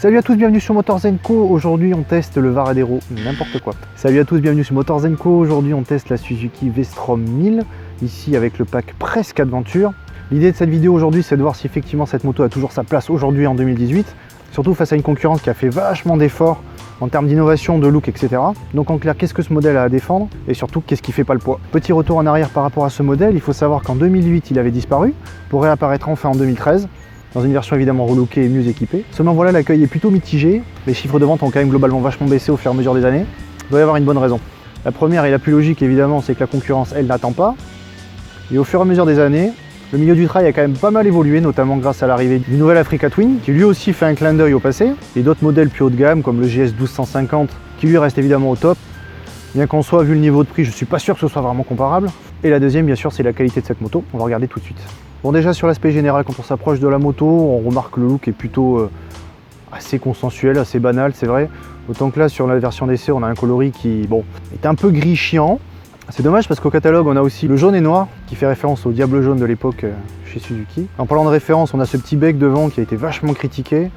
Salut à tous, bienvenue sur Motors & Co. Aujourd'hui on teste le Varadero, n'importe quoi. Salut à tous, bienvenue sur Motors & Co. Aujourd'hui on teste la Suzuki V-Strom 1000, ici avec le pack Presque Adventure. L'idée de cette vidéo aujourd'hui c'est de voir si effectivement cette moto a toujours sa place aujourd'hui en 2018, surtout face à une concurrence qui a fait vachement d'efforts en termes d'innovation, de look, etc. Donc en clair, qu'est-ce que ce modèle a à défendre et surtout qu'est-ce qui fait pas le poids. Petit retour en arrière par rapport à ce modèle, il faut savoir qu'en 2008 il avait disparu pour réapparaître enfin en 2013. Dans une version évidemment relookée et mieux équipée. Seulement voilà, l'accueil est plutôt mitigé, les chiffres de vente ont quand même globalement vachement baissé au fur et à mesure des années. Il doit y avoir une bonne raison. La première et la plus logique évidemment, c'est que la concurrence elle n'attend pas. Et au fur et à mesure des années, le milieu du trail a quand même pas mal évolué, notamment grâce à l'arrivée du nouvel Africa Twin, qui lui aussi fait un clin d'œil au passé, et d'autres modèles plus haut de gamme comme le GS 1250, qui lui reste évidemment au top. Bien qu'en soit, vu le niveau de prix, je suis pas sûr que ce soit vraiment comparable. Et la deuxième, bien sûr, c'est la qualité de cette moto. On va regarder tout de suite. Bon, déjà sur l'aspect général, quand on s'approche de la moto, on remarque que le look est plutôt assez consensuel, assez banal, c'est vrai. Autant que là, sur la version d'essai, on a un coloris qui, bon, est un peu gris chiant. C'est dommage parce qu'au catalogue, on a aussi le jaune et noir, qui fait référence au diable jaune de l'époque chez Suzuki. En parlant de référence, on a ce petit bec devant qui a été vachement critiqué.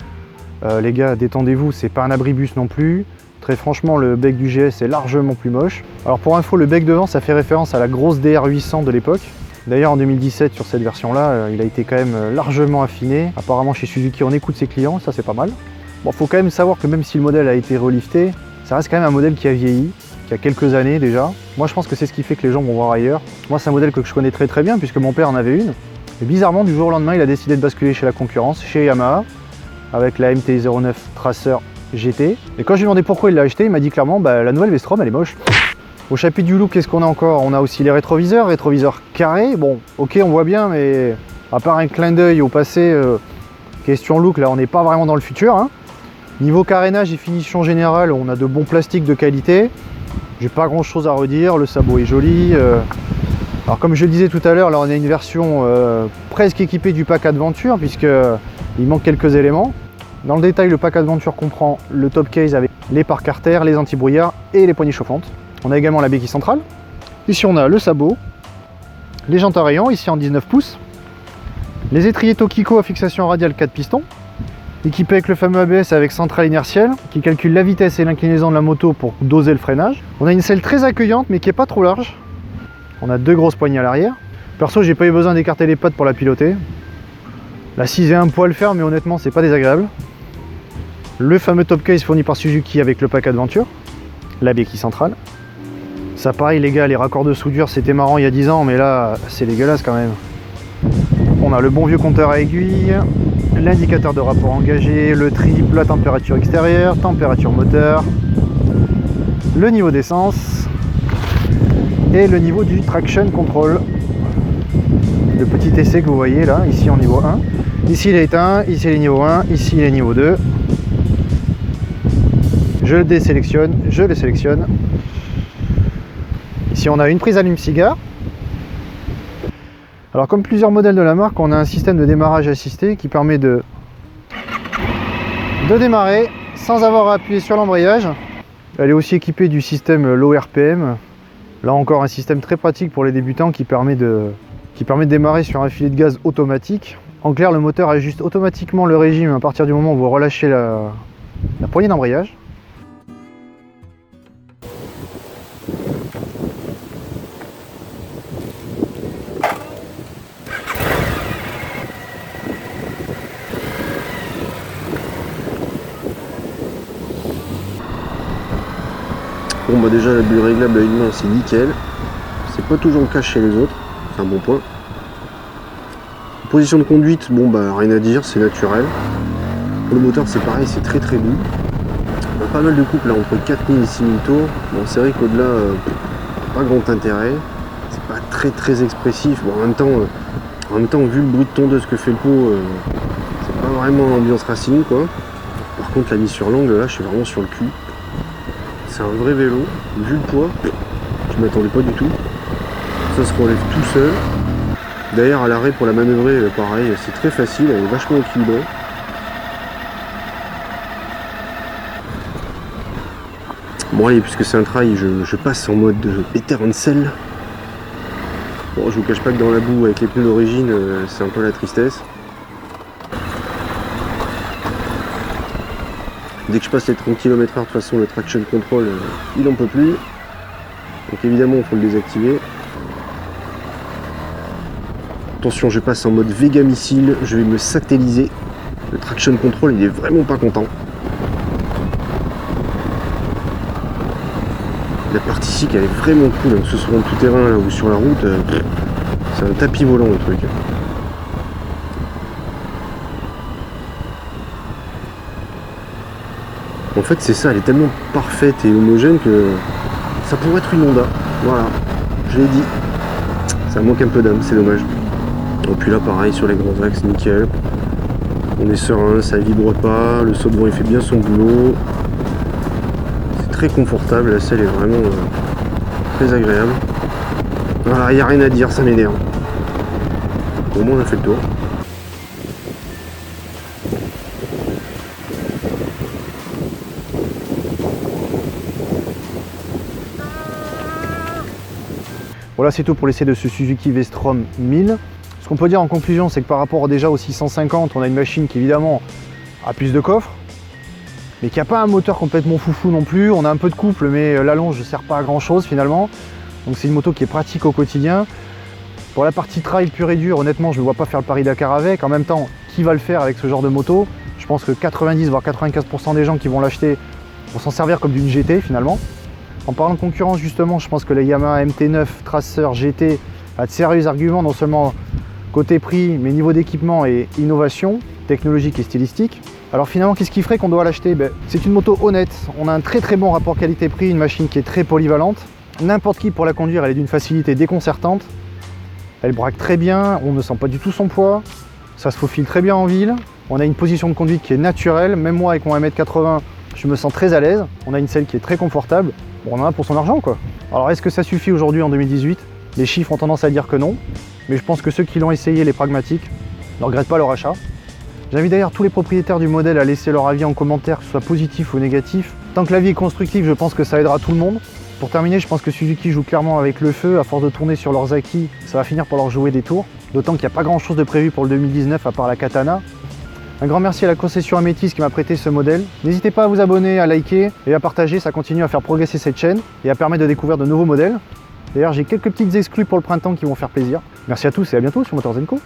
Les gars, détendez-vous, c'est pas un abribus non plus. Très franchement, le bec du GS est largement plus moche. Alors pour info, le bec devant, ça fait référence à la grosse DR800 de l'époque. D'ailleurs en 2017 sur cette version là, il a été quand même largement affiné. Apparemment chez Suzuki on écoute ses clients, ça c'est pas mal. Bon, faut quand même savoir que même si le modèle a été relifté, ça reste quand même un modèle qui a vieilli, qui a quelques années déjà. Moi je pense que c'est ce qui fait que les gens vont voir ailleurs. Moi c'est un modèle que je connais très bien puisque mon père en avait une. Et bizarrement du jour au lendemain il a décidé de basculer chez la concurrence, chez Yamaha, avec la MT-09 Tracer GT. Et quand je lui ai demandé pourquoi il l'a acheté, il m'a dit clairement bah, la nouvelle V-Strom elle est moche. Au chapitre du look, qu'est-ce qu'on a encore? On a aussi les rétroviseurs carrés. Bon, ok, on voit bien, mais à part un clin d'œil au passé, question look, là, on n'est pas vraiment dans le futur. Hein. Niveau carénage et finition générale, on a de bons plastiques de qualité. J'ai pas grand-chose à redire, le sabot est joli. Alors, comme je le disais tout à l'heure, là, on a une version presque équipée du pack Adventure, puisqu'il manque quelques éléments. Dans le détail, le pack Adventure comprend le top case avec les pare carter, les anti-brouillard et les poignées chauffantes. On a également la béquille centrale. Ici on a le sabot, les jantes à rayons, ici en 19 pouces, les étriers Tokiko à fixation radiale 4 pistons, équipés avec le fameux ABS avec centrale inertielle qui calcule la vitesse et l'inclinaison de la moto pour doser le freinage. On a une selle très accueillante mais qui n'est pas trop large. On a deux grosses poignées à l'arrière. Perso, j'ai pas eu besoin d'écarter les pattes pour la piloter. L'assise est un poil ferme mais honnêtement c'est pas désagréable. Le fameux top case fourni par Suzuki avec le pack Adventure, la béquille centrale. Ça pareil les gars, les raccords de soudure c'était marrant il y a 10 ans mais là c'est dégueulasse quand même. On a le bon vieux compteur à aiguille, l'indicateur de rapport engagé, le trip, la température extérieure, température moteur, le niveau d'essence et le niveau du traction control. Le petit essai que vous voyez là, ici en niveau 1. Ici il est éteint, ici il est niveau 1, ici il est niveau 2. Je le désélectionne, je le sélectionne. Ici on a une prise allume-cigare. Alors comme plusieurs modèles de la marque, on a un système de démarrage assisté qui permet de démarrer sans avoir à appuyer sur l'embrayage. Elle est aussi équipée du système Low RPM. Là encore un système très pratique pour les débutants qui permet de démarrer sur un filet de gaz automatique. En clair, le moteur ajuste automatiquement le régime à partir du moment où vous relâchez la poignée d'embrayage. Bon bah déjà la bulle réglable à une main c'est nickel, c'est pas toujours le cas chez les autres, c'est un bon point. Position de conduite, bon bah rien à dire, c'est naturel. Pour le moteur c'est pareil, c'est très doux. On a pas mal de couples là entre 4000 et 6000 tours, bon c'est vrai qu'au-delà pas grand intérêt, c'est pas très expressif, bon en même temps vu le bruit de tondeuse que fait le pot, c'est pas vraiment l'ambiance racing quoi. Par contre la mise sur l'angle là je suis vraiment sur le cul. C'est un vrai vélo, vu le poids, je m'attendais pas du tout. Ça se relève tout seul. D'ailleurs à l'arrêt pour la manœuvrer, pareil, c'est très facile, elle est vachement équilibrée. Bon allez, puisque c'est un trail, je passe en mode Peter Hansel. Bon, je vous cache pas que dans la boue avec les pneus d'origine, c'est un peu la tristesse. Dès que je passe les 30 km/h, de toute façon, le traction control, il n'en peut plus. Donc évidemment, il faut le désactiver. Attention, je passe en mode Vega missile, je vais me satelliser. Le traction control, il est vraiment pas content. La partie ici qui est vraiment cool, hein, que ce soit en tout terrain là, ou sur la route, c'est un tapis volant le truc. En fait c'est ça, elle est tellement parfaite et homogène que ça pourrait être une Honda. Voilà, je l'ai dit. Ça manque un peu d'âme, c'est dommage. Et puis là pareil sur les grands axes, nickel. On est serein, ça vibre pas, le saut de vent il fait bien son boulot. C'est très confortable, la selle est vraiment très agréable. Voilà, il n'y a rien à dire, ça m'énerve. Au moins on a fait le tour. Voilà, c'est tout pour l'essai de ce Suzuki V-Strom 1000. Ce qu'on peut dire en conclusion, c'est que par rapport déjà au 650, on a une machine qui évidemment a plus de coffre, mais qui n'a pas un moteur complètement foufou non plus. On a un peu de couple, mais l'allonge ne sert pas à grand chose finalement. Donc c'est une moto qui est pratique au quotidien. Pour la partie trail pure et dure, honnêtement, je ne vois pas faire le Paris-Dakar avec. En même temps, qui va le faire avec ce genre de moto? Je pense que 90 voire 95% des gens qui vont l'acheter vont s'en servir comme d'une GT finalement. En parlant de concurrence justement, je pense que la Yamaha MT9 Tracer GT a de sérieux arguments, non seulement côté prix, mais niveau d'équipement et innovation technologique et stylistique. Alors finalement, qu'est-ce qui ferait qu'on doit l'acheter? C'est une moto honnête, on a un très bon rapport qualité-prix, une machine qui est très polyvalente. N'importe qui pour la conduire, elle est d'une facilité déconcertante. Elle braque très bien, on ne sent pas du tout son poids, ça se faufile très bien en ville. On a une position de conduite qui est naturelle, même moi avec mon 1m80, je me sens très à l'aise. On a une selle qui est très confortable. Bon, on en a pour son argent quoi. Alors est-ce que ça suffit aujourd'hui en 2018? Les chiffres ont tendance à dire que non, mais je pense que ceux qui l'ont essayé, les pragmatiques, ne regrettent pas leur achat. J'invite d'ailleurs tous les propriétaires du modèle à laisser leur avis en commentaire, que ce soit positif ou négatif. Tant que l'avis est constructif, je pense que ça aidera tout le monde. Pour terminer, je pense que Suzuki joue clairement avec le feu. À force de tourner sur leurs acquis, ça va finir par leur jouer des tours. D'autant qu'il n'y a pas grand chose de prévu pour le 2019 à part la Katana. Un grand merci à la concession Amétis qui m'a prêté ce modèle. N'hésitez pas à vous abonner, à liker et à partager, ça continue à faire progresser cette chaîne et à permettre de découvrir de nouveaux modèles. D'ailleurs, j'ai quelques petites exclus pour le printemps qui vont faire plaisir. Merci à tous et à bientôt sur Motors & Co.